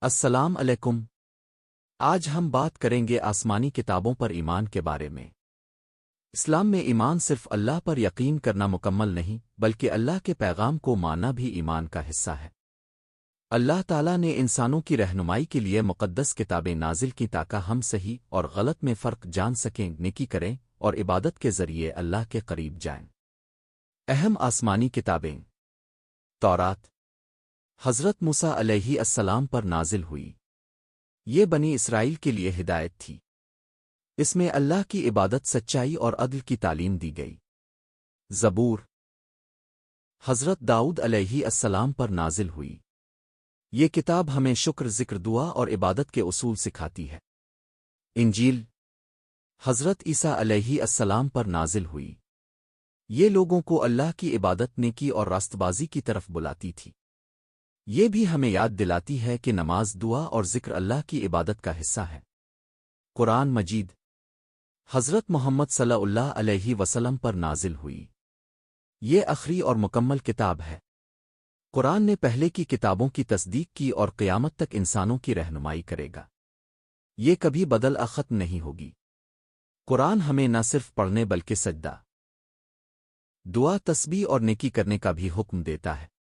السلام علیکم۔ آج ہم بات کریں گے آسمانی کتابوں پر ایمان کے بارے میں۔ اسلام میں ایمان صرف اللہ پر یقین کرنا مکمل نہیں بلکہ اللہ کے پیغام کو ماننا بھی ایمان کا حصہ ہے۔ اللہ تعالیٰ نے انسانوں کی رہنمائی کے لیے مقدس کتابیں نازل کی تاکہ ہم صحیح اور غلط میں فرق جان سکیں، نیکی کریں اور عبادت کے ذریعے اللہ کے قریب جائیں۔ اہم آسمانی کتابیں: تورات حضرت موسیٰ علیہ السلام پر نازل ہوئی۔ یہ بنی اسرائیل کے لیے ہدایت تھی۔ اس میں اللہ کی عبادت، سچائی اور عدل کی تعلیم دی گئی۔ زبور حضرت داؤد علیہ السلام پر نازل ہوئی۔ یہ کتاب ہمیں شکر، ذکر، دعا اور عبادت کے اصول سکھاتی ہے۔ انجیل حضرت عیسیٰ علیہ السلام پر نازل ہوئی۔ یہ لوگوں کو اللہ کی عبادت، نیکی اور راست بازی کی طرف بلاتی تھی۔ یہ بھی ہمیں یاد دلاتی ہے کہ نماز، دعا اور ذکر اللہ کی عبادت کا حصہ ہے۔ قرآن مجید حضرت محمد صلی اللہ علیہ وسلم پر نازل ہوئی۔ یہ آخری اور مکمل کتاب ہے۔ قرآن نے پہلے کی کتابوں کی تصدیق کی اور قیامت تک انسانوں کی رہنمائی کرے گا۔ یہ کبھی ختم نہیں ہوگی۔ قرآن ہمیں نہ صرف پڑھنے بلکہ سجدہ، دعا، تسبیح اور نیکی کرنے کا بھی حکم دیتا ہے۔